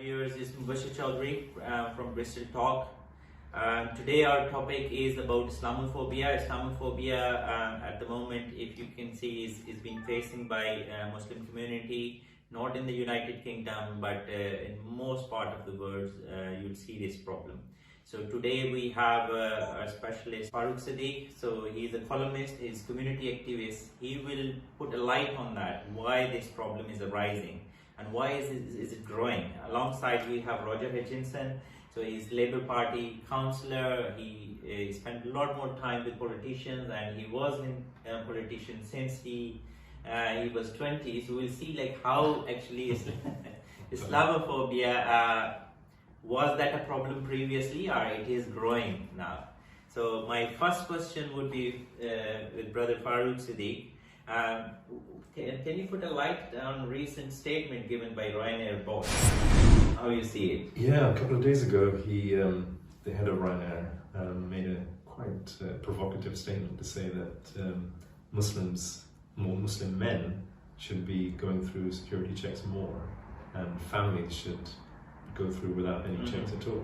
viewers, it's Mubashar Chaudhry from Bristol Talk. Today our topic is about Islamophobia. Islamophobia at the moment, if you can see, is being facing by Muslim community, not in the United Kingdom, but in most part of the world, you'll see this problem. So today we have a specialist, Farooq Siddiq. So he's a columnist, he's a community activist. He will put a light on that, why this problem is arising and why is it growing. Alongside we have Roger Hutchinson. So he's Labour Party councillor. He spent a lot more time with politicians, and he was a politician since he was 20. So we'll see like how actually Islamophobia was that a problem previously, or it is growing now. So my first question would be with Brother Farooq Siddiq. Can you put a light on recent statement given by Ryanair boss? How you see it? Yeah, a couple of days ago, the head of Ryanair made a quite provocative statement to say that more Muslim men should be going through security checks more, and families should go through without any checks at all.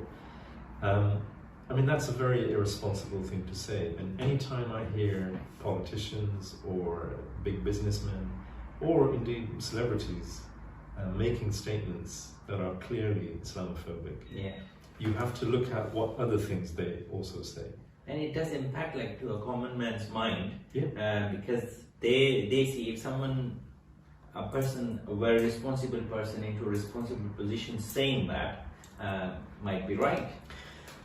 I mean, that's a very irresponsible thing to say. And anytime I hear politicians or big businessmen, or indeed celebrities, making statements that are clearly Islamophobic, you have to look at what other things they also say. And it does impact like to a common man's mind, because they see if someone, a very responsible person into a responsible position saying that, might be right.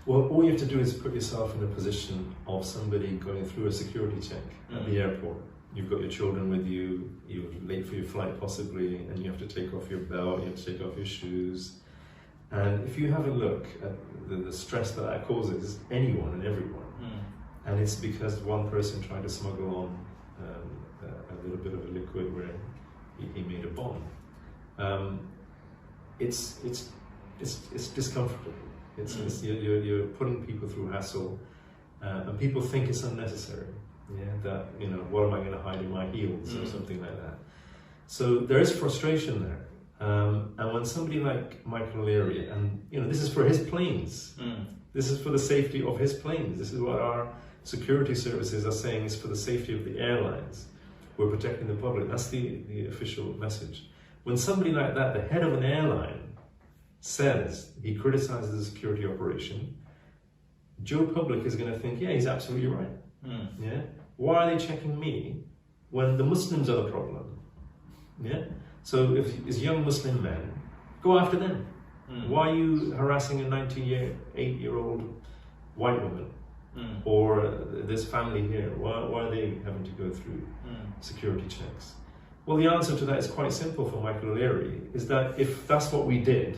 Well, all you have to do is put yourself in a position of somebody going through a security check at the airport. You've got your children with you, you're late for your flight possibly, and you have to take off your belt, you have to take off your shoes. And if you have a look at the stress that causes anyone and everyone, and it's because one person tried to smuggle on a little bit of a liquid where he made a bomb. It's discomforting. You're putting people through hassle, and people think it's unnecessary. That, what am I going to hide in my heels or something like that. So there is frustration there. And when somebody like Michael O'Leary, and this is for his planes, this is for the safety of his planes, this is what our security services are saying is for the safety of the airlines. We're protecting the public. That's the official message. When somebody like that, the head of an airline, says he criticizes the security operation, Joe Public is going to think, yeah, he's absolutely right. Why are they checking me when the Muslims are the problem? So if it's young Muslim men, go after them. Why are you harassing a 98-year-old white woman? Or this family here? Why are they having to go through security checks? Well, the answer to that is quite simple for Michael O'Leary, is that if that's what we did,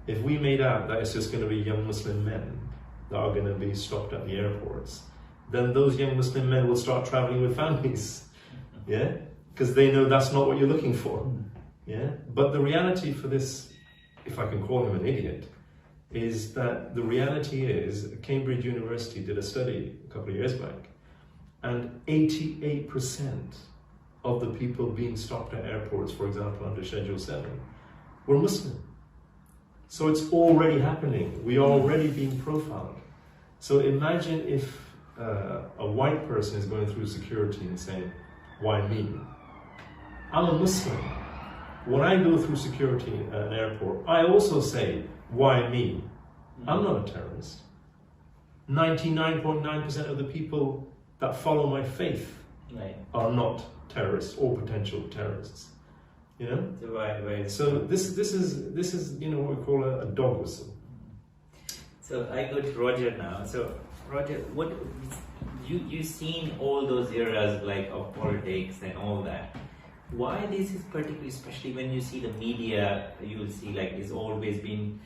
if we made out that it's just going to be young Muslim men that are going to be stopped at the airports, then those young Muslim men will start traveling with families, because they know that's not what you're looking for, But the reality for this, if I can call him an idiot, is that the reality is Cambridge University did a study a couple of years back, and 88% of the people being stopped at airports, for example, under Schedule 7, were Muslim. So it's already happening. We are already being profiled. So imagine if a white person is going through security and saying, why me? I'm a Muslim. When I go through security at an airport, I also say, why me? I'm not a terrorist. 99.9% of the people that follow my faith are not terrorists or potential terrorists. So this is what we call a dog whistle. So I go to Roger now. So Roger, what you've seen all those eras like of politics and all that. Why this is particularly, especially when you see the media, you will see like it's always been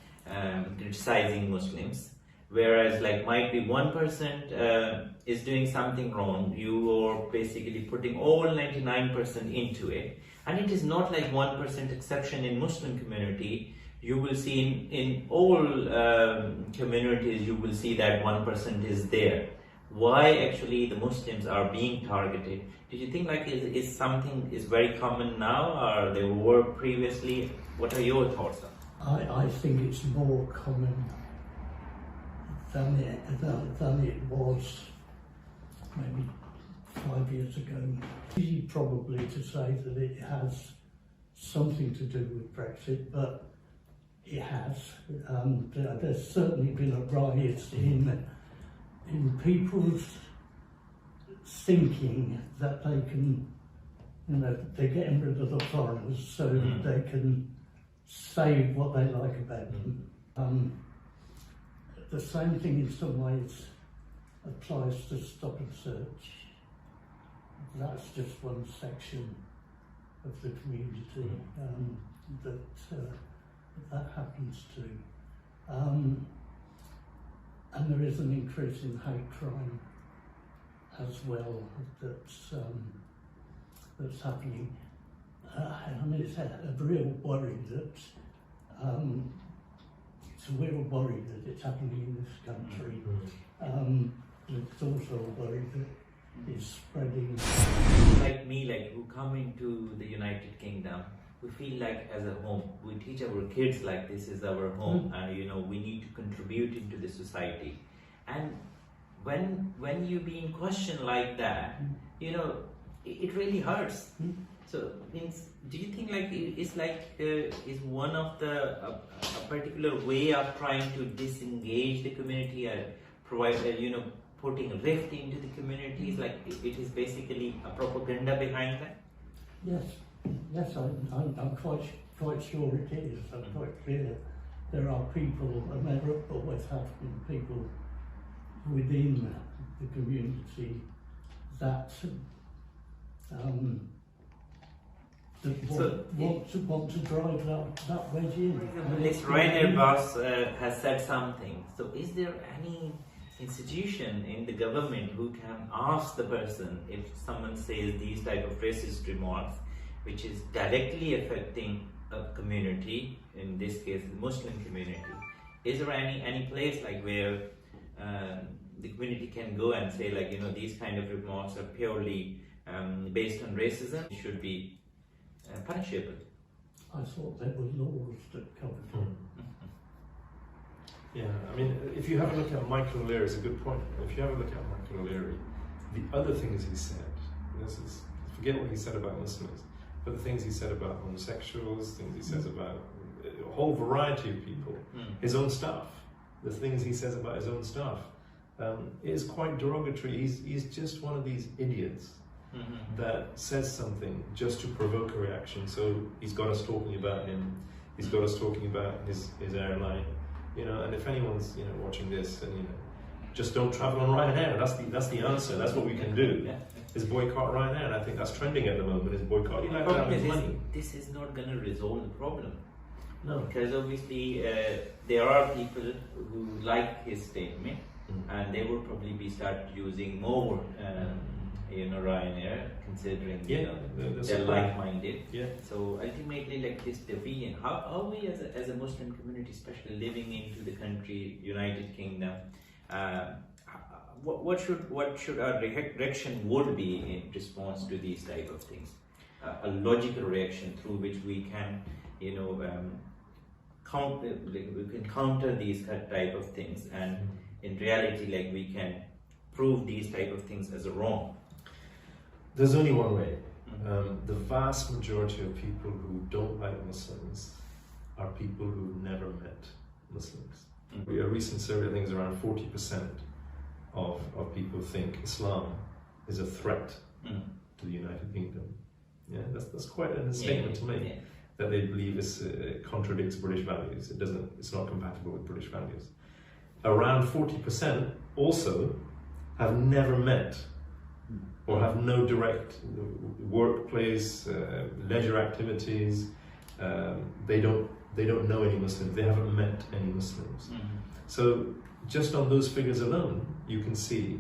criticizing Muslims, whereas like might be 1% is doing something wrong, you are basically putting all 99% into it. And it is not like 1% exception in Muslim community. You will see in all communities, you will see that 1% is there. Why actually the Muslims are being targeted? Do you think like is something is very common now, or they were previously? What are your thoughts on? I think it's more common than it was maybe 5 years ago. Easy probably to say that it has something to do with Brexit, but it has. There's certainly been a rise in people's thinking that they can, they're getting rid of the foreigners so they can say what they like about them. The same thing in some ways applies to stop and search. That's just one section of the community that happens to. And there is an increase in hate crime as well that's happening. I mean, it's a real worry that it's happening in this country. It's also a worry that it's spreading. Like me, who come into the United Kingdom, we feel like as a home. We teach our kids like this is our home, and we need to contribute into the society. And when you being questioned like that, it really hurts. So, do you think is one of the a particular way of trying to disengage the community or provide putting a rift into the communities? It is basically a propaganda behind that. Yes, I'm quite sure it is. I'm quite clear. There are people, and there always have been people within the community that want to drive that wedge in. This Ryanair boss has said something. So, is there any institution in the government who can ask the person if someone says these type of racist remarks, which is directly affecting a community, in this case the Muslim community? Is there any place where the community can go and say these kind of remarks are purely based on racism, should be punishable? I thought there were laws that covered it. Yeah, I mean, if you have a look at Michael O'Leary, it's a good point. If you have a look at Michael O'Leary, the other things he said, forget what he said about Muslims, but the things he said about homosexuals, things he says about a whole variety of people, his own staff, the things he says about his own staff, is quite derogatory. He's just one of these idiots that says something just to provoke a reaction. So he's got us talking about him, he's got us talking about his airline, and if anyone's watching this, and just don't travel on Ryanair. That's the answer. That's what we can do. Is boycott Ryanair, and I think that's trending at the moment. Is boycott. The problem is this is not going to resolve the problem. No, because obviously there are people who like his statement, and they will probably start using more Ryanair, considering they're like-minded. So ultimately, this division, how we as a Muslim community, especially living into the country, United Kingdom, what should our reaction would be in response to these type of things? A logical reaction through which we can, we can counter these type of things, and in reality, we can prove these type of things as wrong. There's only one way. The vast majority of people who don't like Muslims are people who never met Muslims. A recent survey, I think, is around 40% of people think Islam is a threat to the United Kingdom. Yeah, that's quite a statement to make. That they believe it contradicts British values. It's not compatible with British values. Around 40% also have never met or have no direct workplace, leisure activities. They don't know any Muslims. They haven't met any Muslims. So just on those figures alone, you can see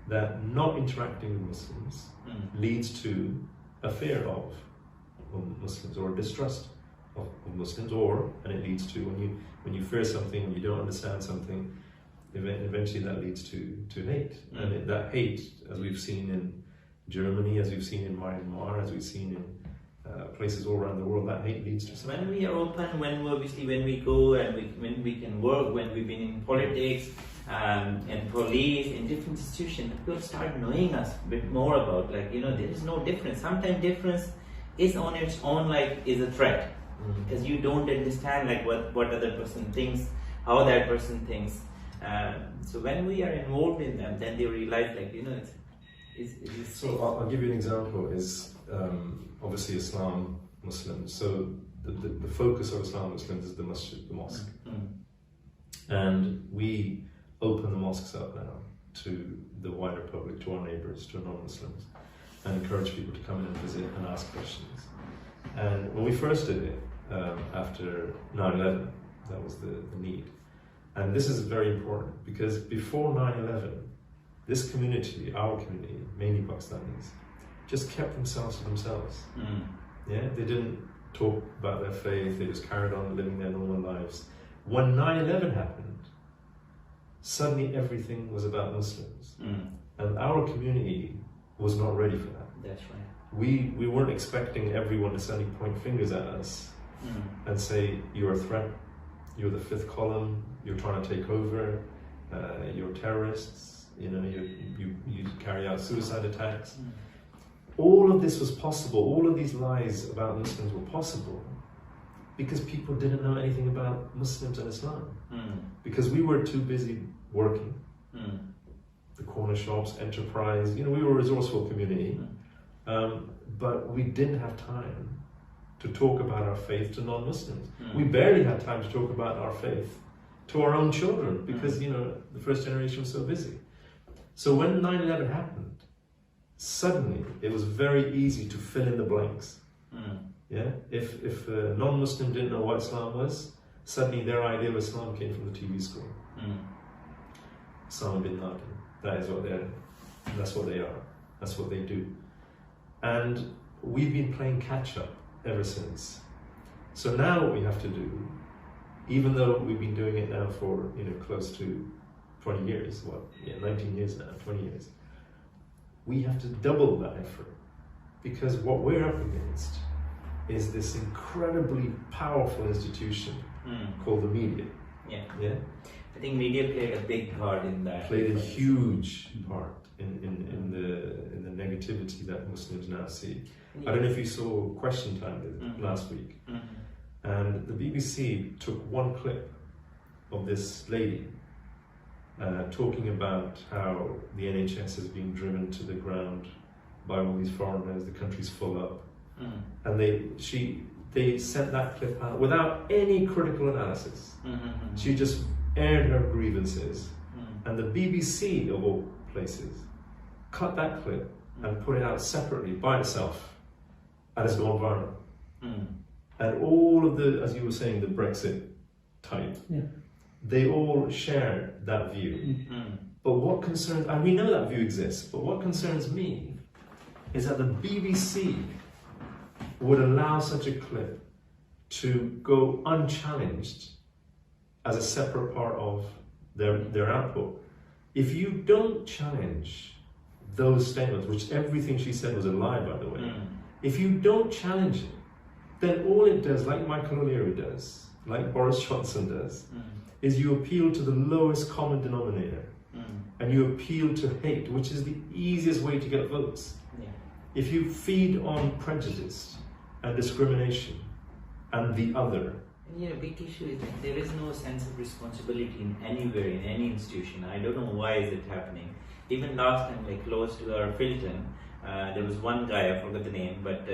that not interacting with Muslims leads to a fear of Muslims or distrust of Muslims, and it leads to when you fear something, when you don't understand something, eventually that leads to hate. And that hate, as we've seen in Germany, as we've seen in Myanmar, as we've seen places all around the world, that hate leads to So something. when we are open, when we go and when we can work, when we've been in politics, and police, in different institutions, people start knowing us a bit more about, like, you know, there is no difference. Sometimes difference is on its own, like, is a threat. Because you don't understand, like, what other person thinks, how that person thinks. So when we are involved in them, then they realize, like, you know, it's So I'll give you an example. Is obviously Islam, Muslims. So the focus of Islam Muslims is the masjid, the mosque, and we open the mosques up now to the wider public, to our neighbours, to non-Muslims, and encourage people to come in and visit and ask questions. And when we first did it, after 9/11, that was the need. And this is very important because before 9/11, this community, our community, mainly Pakistanis, just kept themselves to themselves. Yeah, they didn't talk about their faith, they just carried on living their normal lives. When 9/11 happened, suddenly everything was about Muslims. And our community was not ready for that. That's right. We weren't expecting everyone to suddenly point fingers at us and say, you're a threat, you're the fifth column, you're trying to take over, you're terrorists, you know, you carry out suicide attacks. All of this was possible, all of these lies about Muslims were possible because people didn't know anything about Muslims and Islam. Because we were too busy working. The corner shops, enterprise, you know, we were a resourceful community. But we didn't have time to talk about our faith to non-Muslims. We barely had time to talk about our faith to our own children because, you know, the first generation was so busy. So when 9/11 happened, suddenly it was very easy to fill in the blanks. Yeah, if a non-Muslim didn't know what Islam was, suddenly their idea of Islam came from the TV screen. Osama bin Laden, that's what they are, that's what they do. And we've been playing catch up ever since. So now what we have to do, even though we've been doing it now for, you know, close to 20 years, 19 years now, 20 years, we have to double that effort because what we're up against is this incredibly powerful institution called the media. Yeah. I think media played a big part in that. Played a huge part in the negativity that Muslims now see. I don't know if you saw Question Time last week, and the BBC took one clip of this lady talking about how the NHS is being driven to the ground by all these foreigners, the country's full up, and they sent that clip out without any critical analysis. She just aired her grievances, and the BBC of all places cut that clip and put it out separately by itself, and it's gone viral. And all of the, as you were saying, the Brexit type, they all share that view. But what concerns, and we know that view exists, but what concerns me is that the BBC would allow such a clip to go unchallenged as a separate part of their output. If you don't challenge those statements, which everything she said was a lie, by the way, if you don't challenge it, then all it does, like Michael O'Leary does, like Boris Johnson does, is you appeal to the lowest common denominator, and you appeal to hate, which is the easiest way to get votes. If you feed on prejudice and discrimination and the other. Yeah, big issue is that there is no sense of responsibility in anywhere, in any institution. I don't know why is it happening. Even last time, like close to our Filton, there was one guy, I forgot the name, but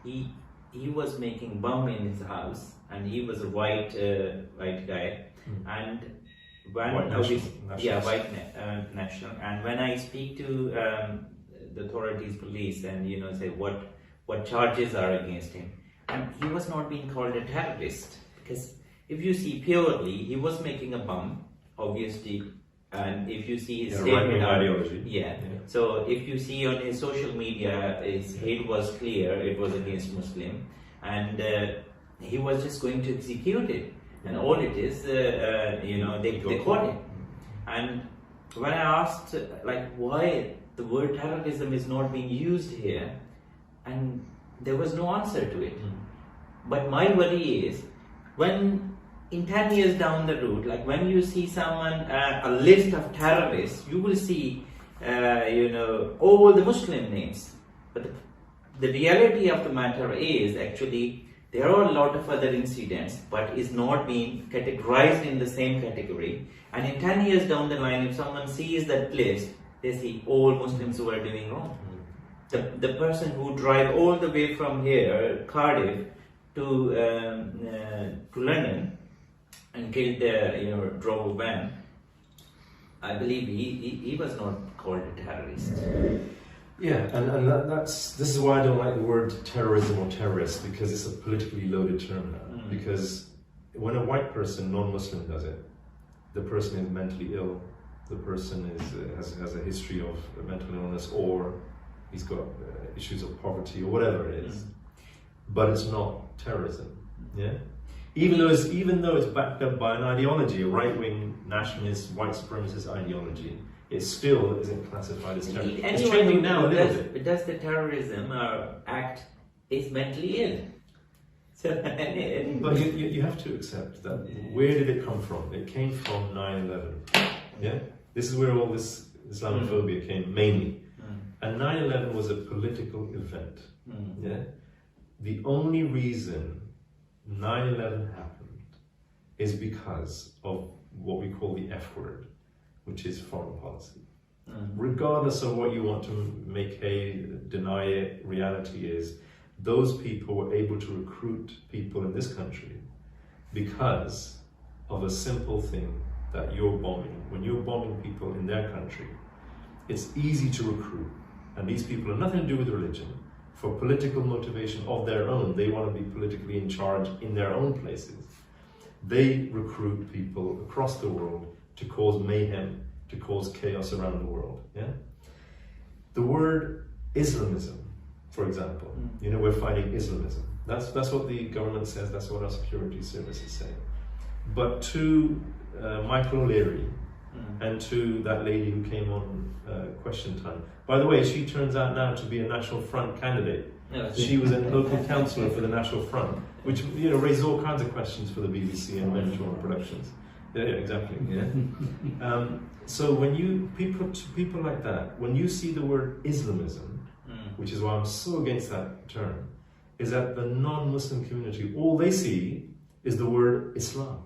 he was making bomb in his house, and he was a white guy, and when white national, and when I speak to the authorities, police, and you know, say what charges are against him, and he was not being called a terrorist, because if you see purely, he was making a bomb, obviously, and if you see his statement, ideology. So if you see on his social media, his hate was clear, it was against Muslim, and he was just going to execute it, and all it is, you know, they caught him. And when I asked, like, why the word terrorism is not being used here, and there was no answer to it. But my worry is, when in 10 years down the road, like when you see someone, a list of terrorists, you will see, all the Muslim names. But the reality of the matter is, actually, there are a lot of other incidents, but is not being categorized in the same category. And in 10 years down the line, if someone sees that list, they see all Muslims who are doing wrong. The person who drive all the way from here, Cardiff, to London, and killed drove a van, I believe he was not called a terrorist. Yeah, and this is why I don't like the word terrorism or terrorist, because it's a politically loaded term now. Because when a white person, non-Muslim, does it, the person is mentally ill, the person has a history of mental illness, or he's got issues of poverty, or whatever it is. But it's not terrorism. Yeah, even though it's backed up by an ideology, a right-wing nationalist, white supremacist ideology, it still isn't classified as terrorism. It's changing now a little bit. Does the terrorism act is mentally ill? So, but you have to accept that. Where did it come from? It came from 9/11. Yeah, this is where all this Islamophobia came mainly. And 9/11 was a political event. Yeah, the only reason 9/11 happened is because of what we call the F word, which is foreign policy. Regardless of what you want to make hay, deny it, reality is those people were able to recruit people in this country because of a simple thing that you're bombing. When you're bombing people in their country, it's easy to recruit. And these people have nothing to do with religion. For political motivation of their own, they want to be politically in charge in their own places. They recruit people across the world to cause mayhem, to cause chaos around the world. Yeah. The word Islamism, for example, we're fighting Islamism. That's what the government says. That's what our security services say. But to Michael O'Leary and to that lady who came on Question Time. By the way, she turns out now to be a National Front candidate. She was a local councillor for the National Front, which raised all kinds of questions for the BBC and Metro Productions. Yeah, exactly. Yeah. So when people like that, when you see the word Islamism, which is why I'm so against that term, is that the non-Muslim community, all they see is the word Islam.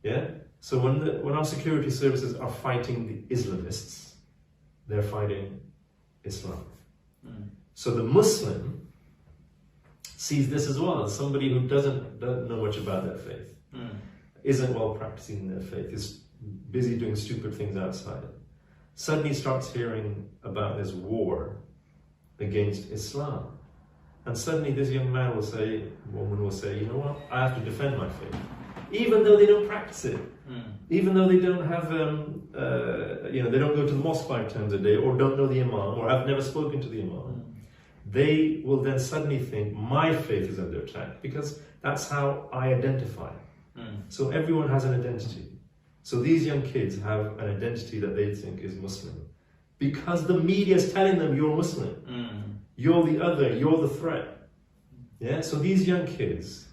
Yeah. So when our security services are fighting the Islamists, they're fighting Islam. So the Muslim sees this as well as somebody who doesn't know much about their faith, isn't well practicing in their faith, is busy doing stupid things outside, suddenly starts hearing about this war against Islam. And suddenly this young man will say, woman will say, you know what, I have to defend my faith. Even though they don't practice it, even though they don't have, they don't go to the mosque 5 times a day, or don't know the imam, or have never spoken to the imam, they will then suddenly think, my faith is under attack, because that's how I identify. So everyone has an identity. So these young kids have an identity that they think is Muslim, because the media is telling them you're Muslim, you're the other, you're the threat. Yeah. So these young kids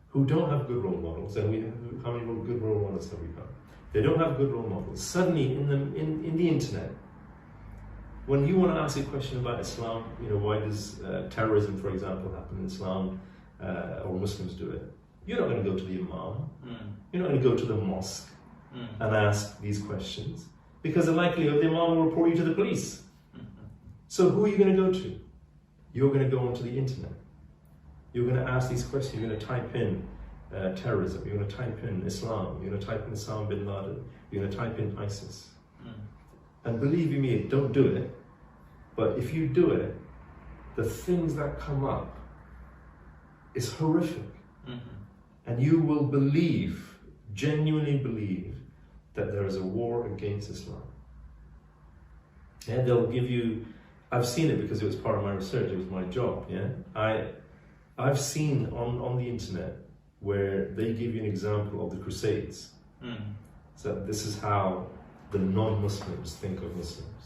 who don't have good role models, and how many good role models have we got? They don't have good role models. Suddenly, in the internet, when you want to ask a question about Islam, why does terrorism, for example, happen in Islam, or Muslims do it? You're not going to go to the imam. You're not going to go to the mosque and ask these questions, because the likelihood the imam will report you to the police. So who are you going to go to? You're going to go onto the internet. You're going to ask these questions. You're going to type in terrorism. You're going to type in Islam. You're going to type in Osama bin Laden. You're going to type in ISIS. And believe you me, don't do it. But if you do it, the things that come up is horrific. And you will believe, genuinely believe, that there is a war against Islam. And they'll give you, I've seen it because it was part of my research, it was my job. Yeah, I've seen on the internet where they give you an example of the Crusades. So this is how the non-Muslims think of Muslims.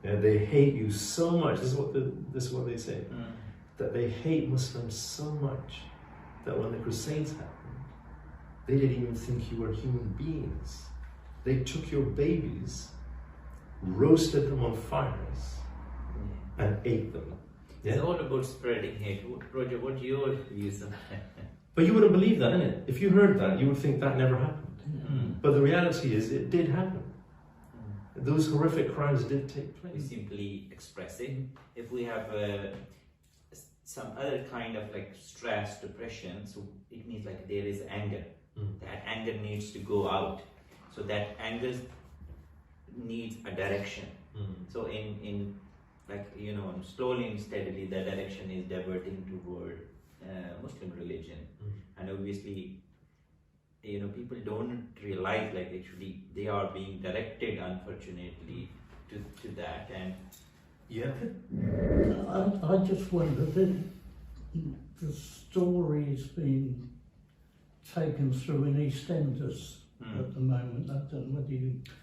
Yeah, they hate you so much. This is what they say. that they hate Muslims so much that when the Crusades happened, they didn't even think you were human beings. They took your babies, roasted them on fires, and ate them. It's all about spreading hate. Roger, what's your views on that? But you wouldn't believe that, innit? If you heard that, you would think that never happened. But the reality is, it did happen. Those horrific crimes did take We place. simply express it. If we have some other kind of like stress, depression, so it means like there is anger. That anger needs to go out. So that anger needs a direction. So in like, you know, slowly and steadily, the direction is diverting toward Muslim religion. And obviously, you know, people don't realize like actually they are being directed, unfortunately, to that. And Yeah. I just wonder, the story's been taken through in EastEnders at the moment. I don't know whether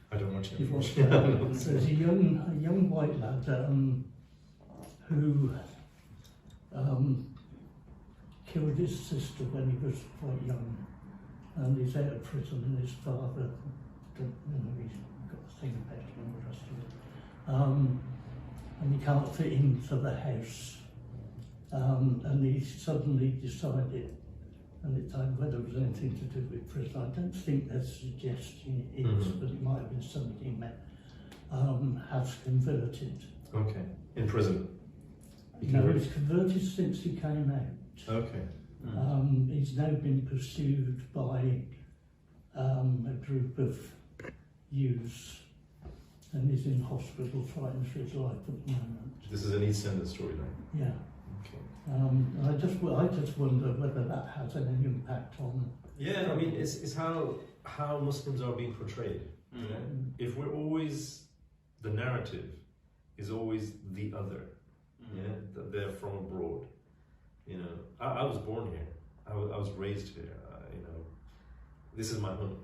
I don't watch it. you've watched that. There's a young white lad who killed his sister when he was quite young, and he's out of prison, and his father, he's got a thing about him and the rest of it. And he can't fit into the house. And he suddenly decided, and it's whether it was anything to do with prison, I don't think they're suggesting it is, but it might have been somebody he met, has converted. Okay. In prison. No, he's converted since he came out. Okay. He's now been pursued by a group of youths, and he's in hospital fighting for his life at the moment. This is an EastEnders storyline. Yeah. Okay. I just wonder whether that has any impact on. Yeah, I mean, it's how Muslims are being portrayed. You know? If we're always, the narrative is always the other. Yeah, that they're from abroad. You know, I was born here. I was raised here. You know, this is my home.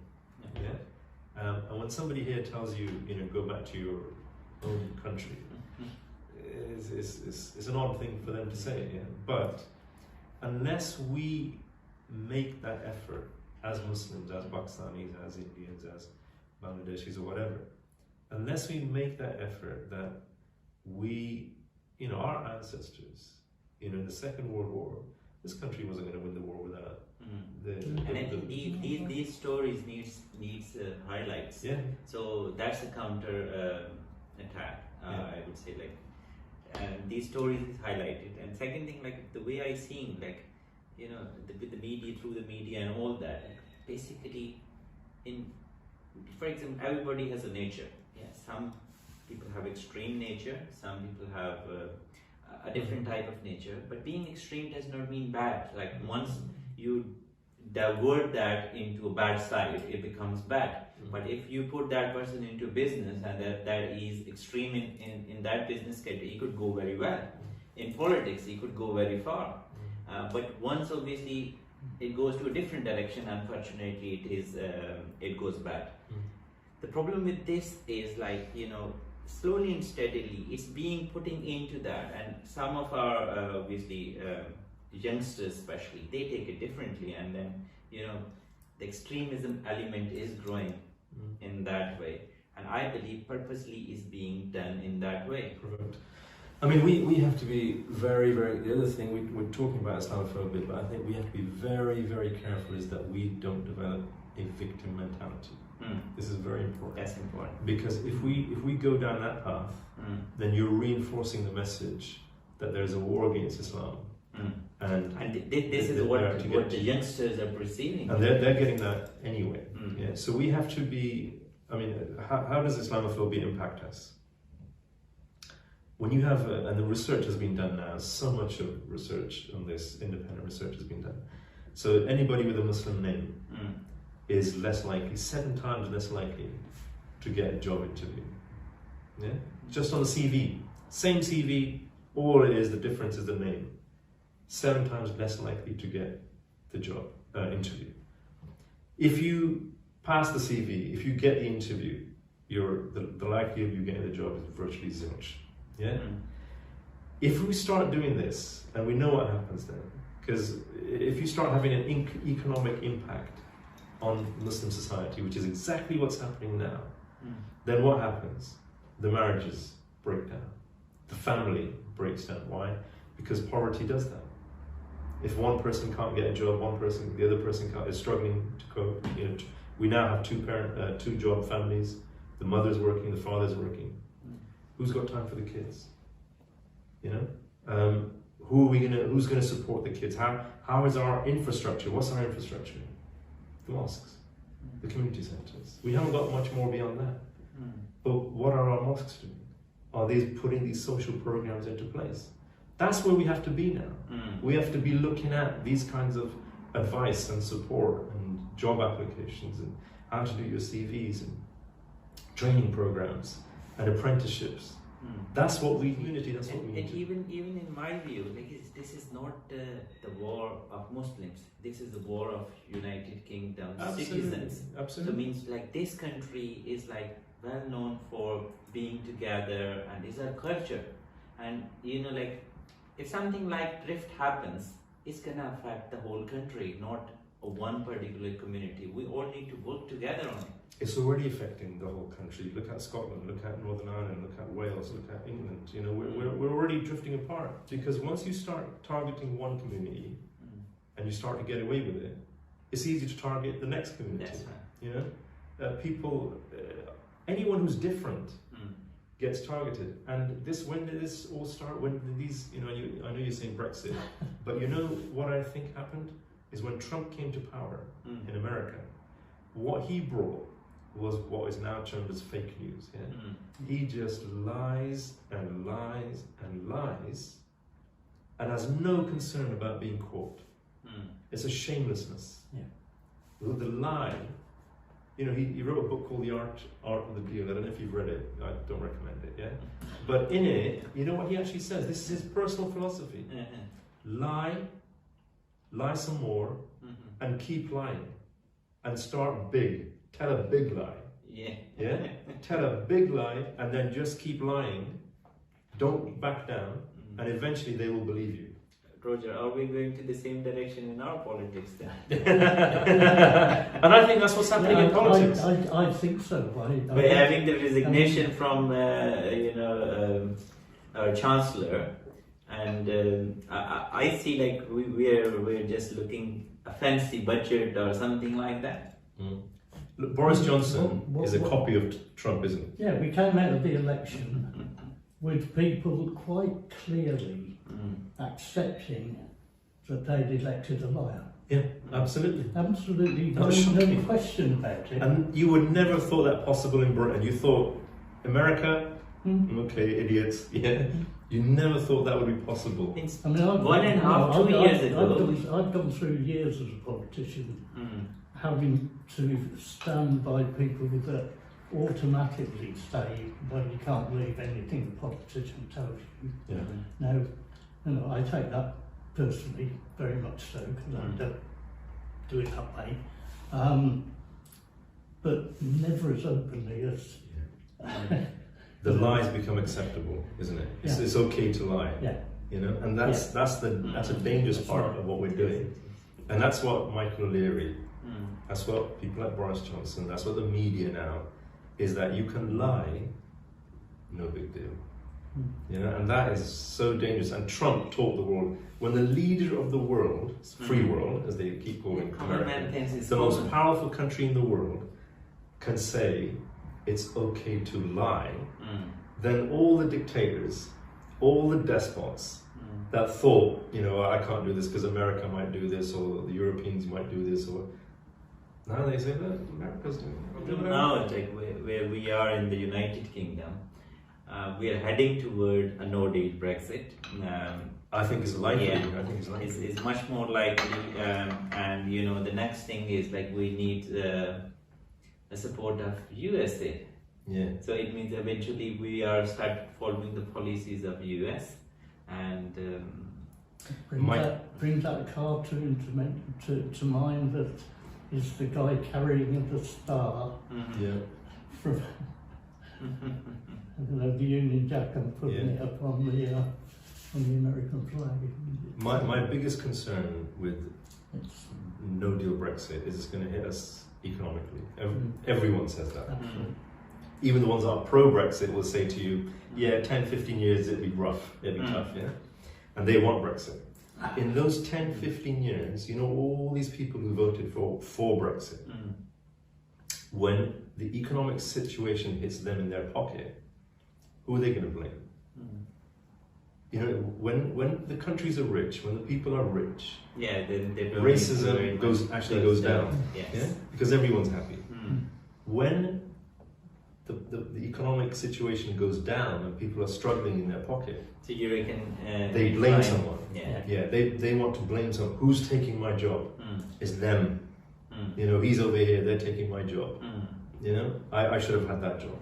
Yeah. And when somebody here tells you, you know, go back to your own country, it's an odd thing for them to say. Yeah. But unless we make that effort as Muslims, as Pakistanis, as Indians, as Bangladeshis or whatever, unless we make that effort that we, you know, our ancestors, you know, in the Second World War, this country wasn't going to win the war without and I think these stories needs highlights. Yeah. So that's a counter attack. I would say, like, these stories is highlighted. And second thing, like the way I seen, like, you know, with the media, through the media and all that, like, basically, for example, everybody has a nature. Yeah, some people have extreme nature. Some people have a different type of nature. But being extreme does not mean bad. Like once you divert that into a bad side, it becomes bad. But if you put that person into business and that is extreme in that business category, he could go very well. In politics, he could go very far. But once obviously it goes to a different direction, unfortunately it goes bad. The problem with this is, like, you know, slowly and steadily it's being putting into that, and some of our obviously youngsters especially, they take it differently, and then, you know, the extremism element is growing in that way, and I believe purposely is being done in that way. Correct. I mean, we have to be very, very, the other thing, we're talking about Islamophobia, but I think we have to be very, very careful is that we don't develop a victim mentality. This is very important. That's important. Because if we go down that path, then you're reinforcing the message that there's a war against Islam. And this is what the youngsters are perceiving. And they're getting that anyway. Yeah. So we have to be, I mean, how does Islamophobia impact us? When you have, and the research has been done now, so much of research on this, independent research has been done. So anybody with a Muslim name is less likely, 7 times less likely to get a job interview. Yeah? Just on the CV. Same CV, all it is, the difference is the name. 7 times less likely to get the job interview. If you pass the CV, if you get the interview, the likelihood of you getting the job is virtually zilch. Yeah? if we start doing this, and we know what happens then, because if you start having an economic impact on Muslim society, which is exactly what's happening now, then what happens? The marriages break down. The family breaks down. Why? Because poverty does that. If one person can't get a job, the other person is struggling to cope. You know, we now have two job families. The mother's working, the father's working. Who's got time for the kids? You know, who's gonna support the kids? How is our infrastructure? What's our infrastructure? The mosques, the community centres. We haven't got much more beyond that. But what are our mosques doing? Are they putting these social programs into place? That's where we have to be now. We have to be looking at these kinds of advice and support and job applications and how to do your CVs and training programs and apprenticeships. That's what we unity. That's what we need. And even in my view, like this is not the war of Muslims. This is the war of United Kingdom citizens. Absolutely. So means like this country is like well known for being together and is a culture. And you know, like if something like drift happens, it's gonna affect the whole country, not one particular community. We all need to work together on it. It's already affecting the whole country. Look at Scotland, look at Northern Ireland, look at Wales, look at England. You know, we're already drifting apart, because once you start targeting one community and you start to get away with it, it's easy to target the next community. That's right. You know, people, anyone who's different gets targeted. And when did this all start? When did these? You know, I know you're saying Brexit, but you know what I think happened is when Trump came to power in America. What he brought was what is now termed as fake news. Yeah? He just lies and lies and lies and has no concern about being caught. It's a shamelessness. Yeah. The lie, you know, he wrote a book called The Art of the Deal. I don't know if you've read it. I don't recommend it, yeah? But in it, you know what he actually says? This is his personal philosophy. Lie some more, and keep lying. And start big. Tell a big lie. Yeah? Tell a big lie and then just keep lying. Don't back down, and eventually they will believe you. Roger, are we going to the same direction in our politics then? And I think that's what's happening in politics. I think so. We're having the resignation from our Chancellor, and I see like we're just looking a fancy budget or something like that. Look, Boris Johnson is a copy of Trump, isn't he? Yeah, we came out of the election with people quite clearly accepting that they'd elected a liar. Yeah, absolutely. Absolutely, no question about it. And you would never have thought that possible in Britain. You thought, America, okay, idiots, yeah. You never thought that would be possible. I mean, 1.5, 2 years ago. I've gone through years as a politician, having to stand by people that automatically say, well, you can't believe anything the politician tells you. Yeah. Now, you know, I take that personally, very much so, because I don't do it that way. But never as openly as... The lies become acceptable, isn't it? It's okay to lie. Yeah. You know, and that's a dangerous part of what we're doing. And that's what Michael O'Leary, that's what people like Boris Johnson, that's what the media now, is that you can lie, no big deal. You know, and that is so dangerous. And Trump taught the world, when the leader of the world, free world, as they keep calling America, the most powerful country in the world, can say it's okay to lie, then all the dictators, all the despots that thought, you know, I can't do this because America might do this, or the Europeans might do this, or now they say that America's doing it. Now, like where we are in the United Kingdom, we are heading toward a no-deal Brexit. I think it's likely. Yeah, I think it's likely. It's much more likely, and you know, the next thing is like we need the support of USA. Yeah. So it means eventually we are start following the policies of US, and brings that cartoon to mind that is the guy carrying the star from the Union Jack and putting it up on the on the American flag. My biggest concern with It's no deal Brexit is it's going to hit us economically. Everyone says that. absolutely. Even the ones that are pro-Brexit will say to you, yeah, 10, 15 years it'll be rough, it'll be tough, yeah? And they want Brexit. In those 10, 15 years, you know, all these people who voted for Brexit, when the economic situation hits them in their pocket, who are they going to blame? You know, when the countries are rich, when the people are rich, Yeah, they don't racism goes down. Yes. Yeah? Because everyone's happy. When the economic situation goes down and people are struggling in their pocket, So you reckon they blame someone. Yeah. Yeah, they want to blame someone. Who's taking my job? It's them. You know, he's over here, they're taking my job. You know, I should have had that job.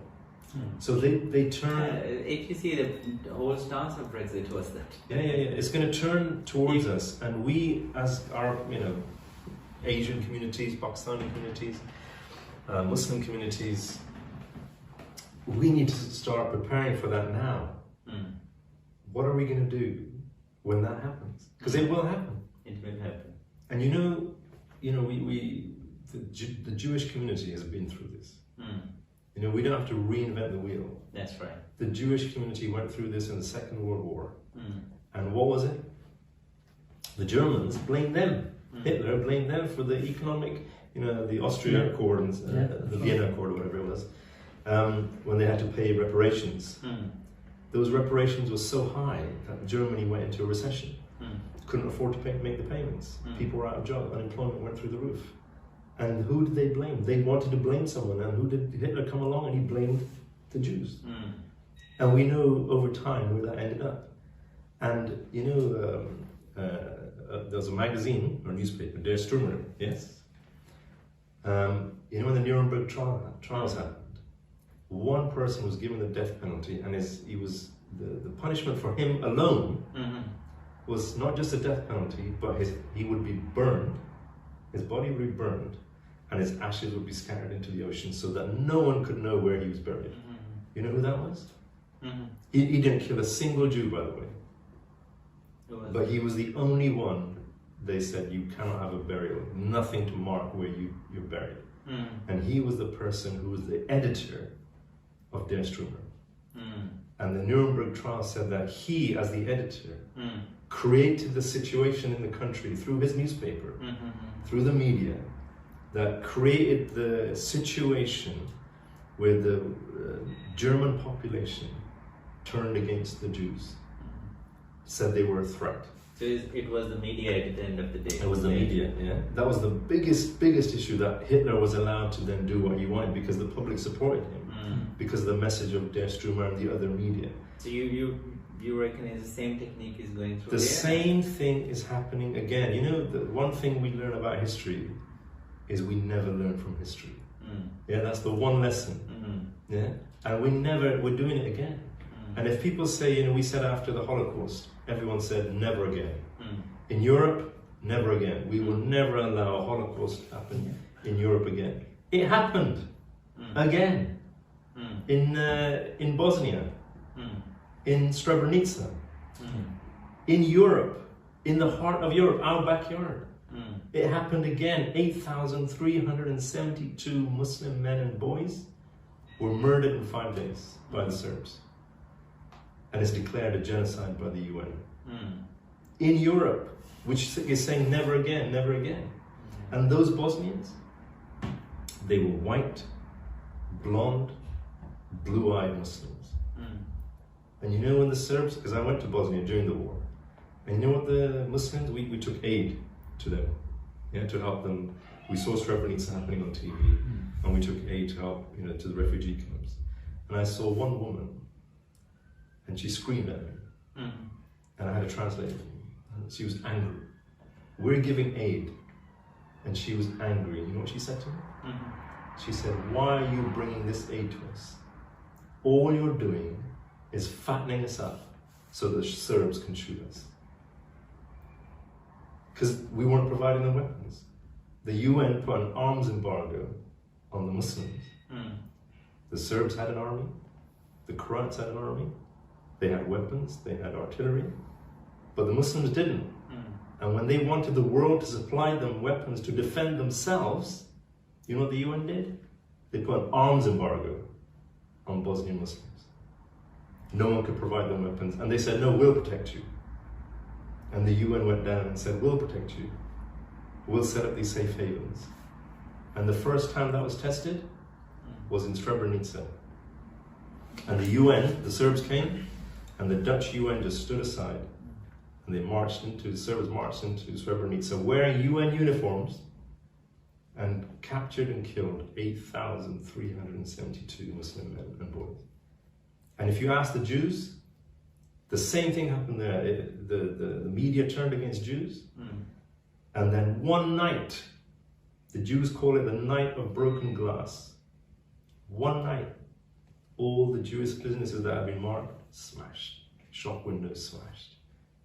So they turn. If you see the whole stance of Brexit was that. Yeah. It's going to turn towards us, and we, as our, you know, Asian communities, Pakistani communities, Muslim communities, we need to start preparing for that now. What are we going to do when that happens? Because it will happen. It will happen. And you know, the Jewish community has been through this. You know, we don't have to reinvent the wheel. That's right. The Jewish community went through this in the Second World War. And what was it? The Germans blamed them. Hitler blamed them for the economic, you know, the Austria Accord and the Vienna Accord or whatever it was, when they had to pay reparations. Those reparations were so high that Germany went into a recession. Couldn't afford to make the payments. People were out of job. Unemployment went through the roof. And who did they blame? They wanted to blame someone, and who did Hitler come along and he blamed the Jews? And we know over time where that ended up. And you know, there was a magazine or newspaper, Der Stürmer, yes? You know, when the Nuremberg trials happened, one person was given the death penalty, and the punishment for him alone was not just a death penalty, but he would be burned, his body would be burned, and his ashes would be scattered into the ocean so that no one could know where he was buried. You know who that was? He didn't kill a single Jew, by the way. But he was the only one. They said, you cannot have a burial, nothing to mark where you're buried. And he was the person who was the editor of Der Stürmer. And the Nuremberg trial said that he, as the editor, created the situation in the country through his newspaper, through the media, that created the situation where the German population turned against the Jews, said they were a threat. So it was the media at the end of the day. It was the media, yeah. That was the biggest issue, that Hitler was allowed to then do what he wanted because the public supported him, because of the message of Der Stürmer and the other media. So you reckon the same technique is going through The there? same thing is happening again. You know, the one thing we learn about history is we never learn from history. Yeah, that's the one lesson. Yeah, and we're doing it again. And if people say, you know, we said after the Holocaust, everyone said never again. In Europe, never again. We will never allow a Holocaust to happen in Europe again. It happened again in Bosnia, in Srebrenica, in Europe, in the heart of Europe, our backyard. It happened again. 8,372 Muslim men and boys were murdered in 5 days by the Serbs. And it's declared a genocide by the UN. In Europe, which is saying never again, never again. And those Bosnians, they were white, blonde, blue-eyed Muslims. And you know when the Serbs, because I went to Bosnia during the war, and you know what the Muslims, we took aid to them, yeah, to help them. We saw Srebrenica happening on TV, and we took aid to help, you know, to the refugee camps. And I saw one woman, and she screamed at me, and I had to translate it. And she was angry. We're giving aid, and she was angry. You know what she said to me? She said, "Why are you bringing this aid to us? All you're doing is fattening us up so the Serbs can shoot us." Because we weren't providing them weapons. The UN put an arms embargo on the Muslims. The Serbs had an army, the Croats had an army, they had weapons, they had artillery, but the Muslims didn't. And when they wanted the world to supply them weapons to defend themselves, you know what the UN did? They put an arms embargo on Bosnian Muslims. No one could provide them weapons. And they said, no, we'll protect you. And the UN went down and said, we'll protect you. We'll set up these safe havens. And the first time that was tested was in Srebrenica. And the UN, the Serbs came, and the Dutch UN just stood aside. And the Serbs marched into Srebrenica wearing UN uniforms and captured and killed 8,372 Muslim men and boys. And if you ask the Jews, the same thing happened there. The media turned against Jews. And then one night, the Jews call it the night of broken glass. One night, all the Jewish businesses that have been marked, smashed. Shop windows smashed.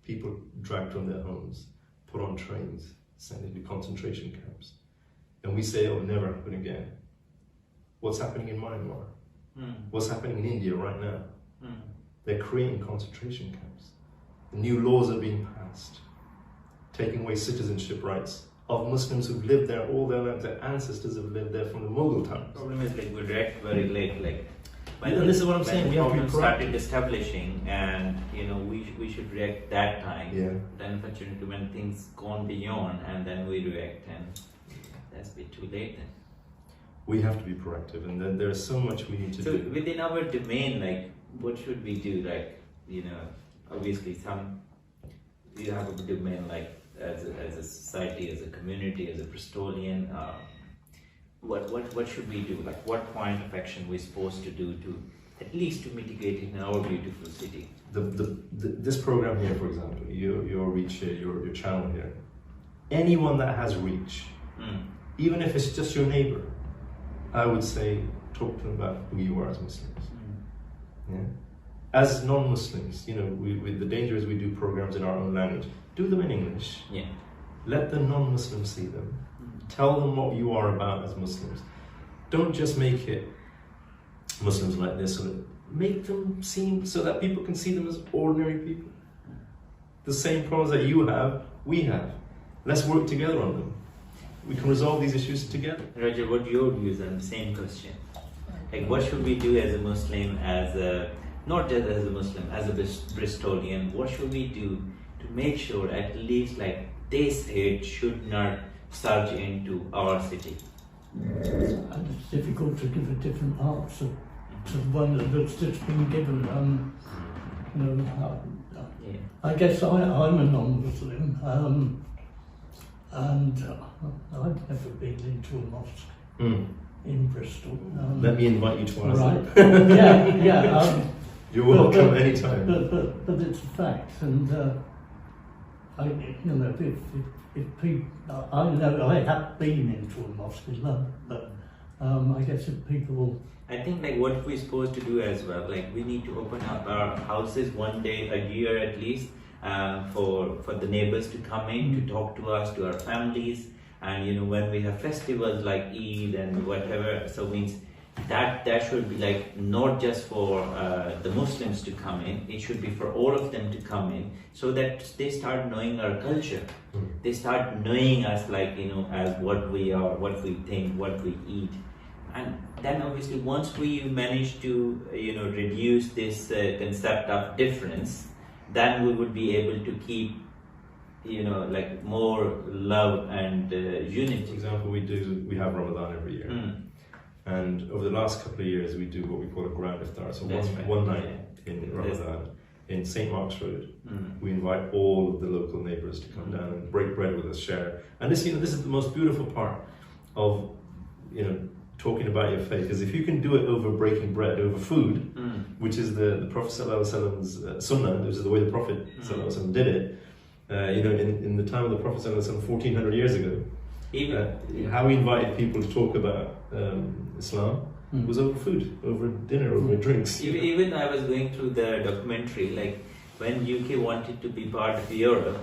People dragged from their homes, put on trains, sent into concentration camps. And we say it'll never happen again. What's happening in Myanmar? What's happening in India right now? They're creating concentration camps. The new laws are being passed, taking away citizenship rights of Muslims who've lived there all their lives. Their ancestors have lived there from the Mughal times. The problem is like we react very late, And this is what I'm saying. We have to started establishing, and we should react that time. Then unfortunately, when things gone beyond, and then we react, and that's a bit too late. Then we have to be proactive, and then there's so much we need to do. So within our domain, what should we do? Obviously, you have a domain as a society, as a community, as a Bristolian. What should we do? What point of action we're supposed to do to at least to mitigate it in our beautiful city? This program here, for example, your reach here, your channel here, anyone that has reach, even if it's just your neighbor, I would say talk to them about who you are as Muslims. Yeah? As non-Muslims, the danger is we do programs in our own language. Do them in English. Yeah. Let the non-Muslims see them. Tell them what you are about as Muslims. Don't just make it Muslims like this. Make them seem so that people can see them as ordinary people. The same problems that you have, we have. Let's work together on them. We can resolve these issues together. Roger, what your views on the same question? What should we do as a Muslim, not just as a Muslim, as a Bristolian? What should we do to make sure at least this hate should not surge into our city? And it's difficult to give a different answer to one that's just been given. I guess I'm a non-Muslim, and I've never been into a mosque in Bristol. Let me invite you to ours. Right? Yeah. You're welcome anytime. But it's a fact, and if people, I know I have been into a mosque as well, but I guess if people. I think what we're supposed to do as well, we need to open up our houses one day a year at least, for the neighbors to come in to talk to us, to our families, and when we have festivals like Eid and whatever, so means that should be not just for the Muslims to come in, it should be for all of them to come in, so that they start knowing our culture. They start knowing us as what we are, what we think, what we eat. And then obviously once we manage to reduce this concept of difference, then we would be able to keep more love and unity. For example, we have Ramadan every year. And over the last couple of years, we do what we call a grand iftar. So one night in Ramadan, in St. Mark's Road, we invite all of the local neighbours to come down and break bread with us, share. And this is the most beautiful part of talking about your faith, because if you can do it over breaking bread, over food, which is the Prophet ﷺ's sunnah, which is the way the Prophet ﷺ did it. In the time of the Prophet ﷺ, 1400 years ago, how he invited people to talk about Islam was over food, over dinner, over drinks. Even I was going through the documentary, when UK wanted to be part of Europe,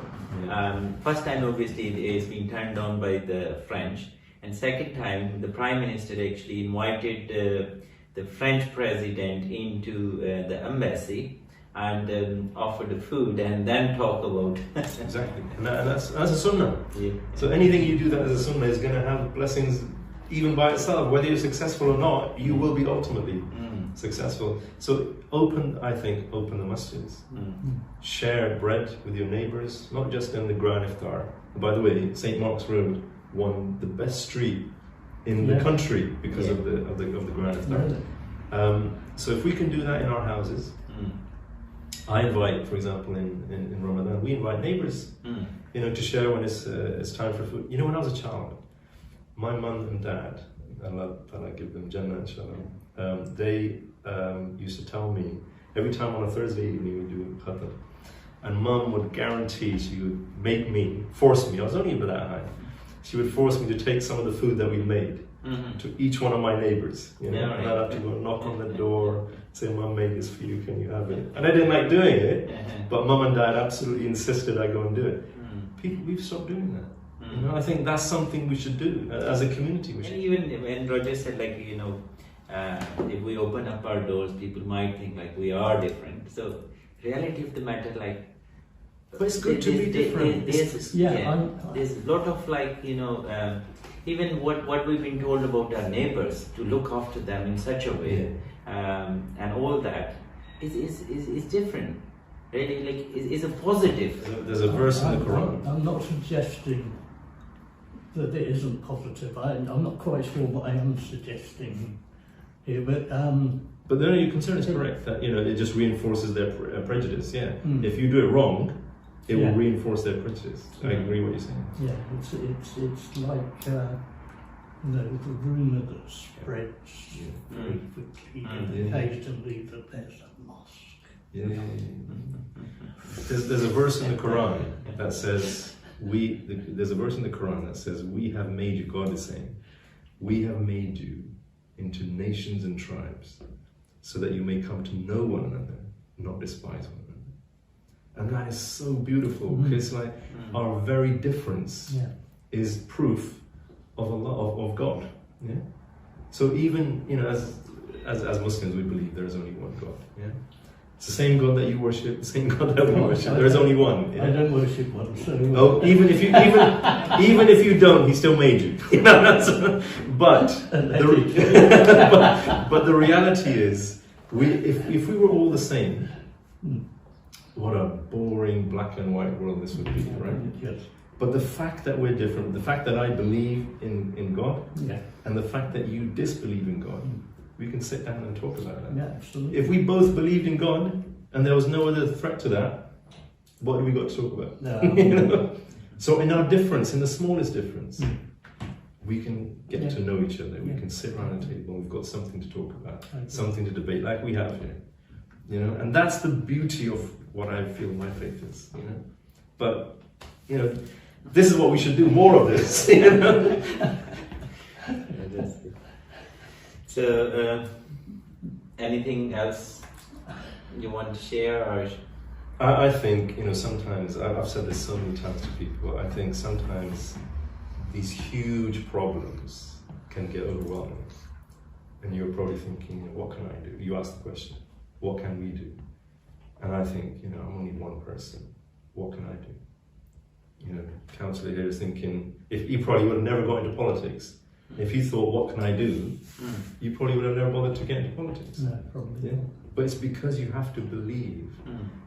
first time obviously it's been turned down by the French, and second time the Prime Minister actually invited the French President into the embassy, and offer the food and then talk about. Exactly, and that's a sunnah. Yeah. So anything you do that as a sunnah is going to have blessings even by itself. Whether you're successful or not, you will be ultimately successful. So I think open the masjids. Share bread with your neighbours, not just in the grand iftar. By the way, St. Mark's Road won the best street in the country because of the grand iftar. So if we can do that in our houses, I invite, for example, in Ramadan, we invite neighbours, to share when it's time for food. When I was a child, my mum and dad, Allah give them Jannah, inshallah, they used to tell me, every time on a Thursday evening we do khatam, and mum would guarantee, she would force me, I was only about that high, she would force me to take some of the food that we made to each one of my neighbours, and I'd have to go knock on the door, say, Mum made this for you, can you have it? And I didn't like doing it, but Mum and Dad absolutely insisted I go and do it. We've stopped doing that. I think that's something we should do as a community. And even when Roger said, if we open up our doors, people might think like we are different. So, reality of the matter, but it's good to be different. There's a lot of even what we've been told about our neighbors, to look after them in such a way, and all that is different. Really, is a positive. There's a verse in the Quran. I'm not suggesting that it isn't positive. I'm not quite sure what I am suggesting here, but then your concern is correct. That it just reinforces their prejudice. Yeah, if you do it wrong, it will reinforce their prejudice. I agree with what you're saying. Yeah, it's like the rumour that spreads very quickly occasionally that there's a mosque. There's a verse in the Quran that says there's a verse in the Quran that says, we have made you, God is saying, we have made you into nations and tribes so that you may come to know one another, not despise one another. And that is so beautiful, because our very difference is proof of Allah, of God. Yeah. So even as Muslims, we believe there is only one God. Yeah. It's the same God that you worship, the same God that we worship. There is only one. Yeah? I don't worship one. So even if you don't, He still made you. But the reality is, if we were all the same, what a boring black and white world this would be, right? Yes. But the fact that we're different, the fact that I believe in God, and the fact that you disbelieve in God, we can sit down and talk about that. Yeah, absolutely. If we both believed in God and there was no other threat to that, what do we got to talk about? No. So in our difference, in the smallest difference, we can get to know each other. We can sit around a table. We've got something to talk about, something to debate, like we have here. And that's the beauty of what I feel my faith is. But this is what we should do, more of this. So, anything else you want to share, or? I think sometimes I've said this so many times to people. I think sometimes these huge problems can get overwhelming, and you're probably thinking, what can I do? You ask the question, what can we do? And I think, I'm only one person. What can I do? Councillor here is thinking, if he probably would have never got into politics. If you thought, what can I do? You probably would have never bothered to get into politics. No, probably not. But it's because you have to believe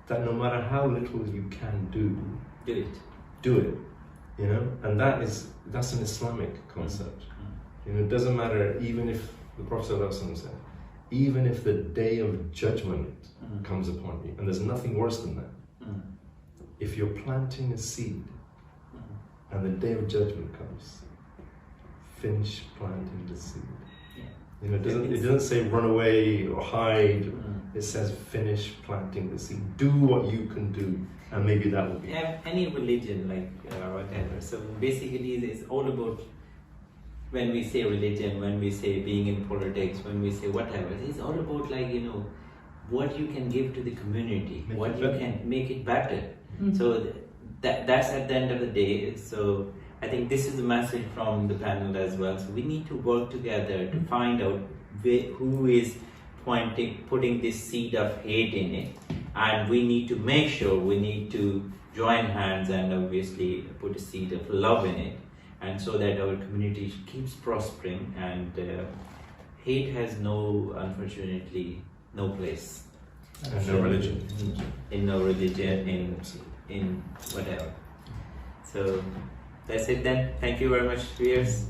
that no matter how little you can do it. And that's an Islamic concept. It doesn't matter, even if the Prophet said, even if the day of judgment comes upon you, and there's nothing worse than that. If you're planting a seed and the day of judgment comes, finish planting the seed. It doesn't say run away or hide. It says finish planting the seed. Do what you can do, and maybe that will be. Any religion, whatever. So basically, it's all about, when we say religion, when we say being in politics, when we say whatever, it's all about what you can give to the community, what you can make it better. So that's at the end of the day. So I think this is a message from the panel as well. So we need to work together to find out who is putting this seed of hate in it, and we need to make sure, we need to join hands and obviously put a seed of love in it, and so that our community keeps prospering, and hate has unfortunately no place. And no religion. In no religion, in whatever. So that's it then. Thank you very much, viewers.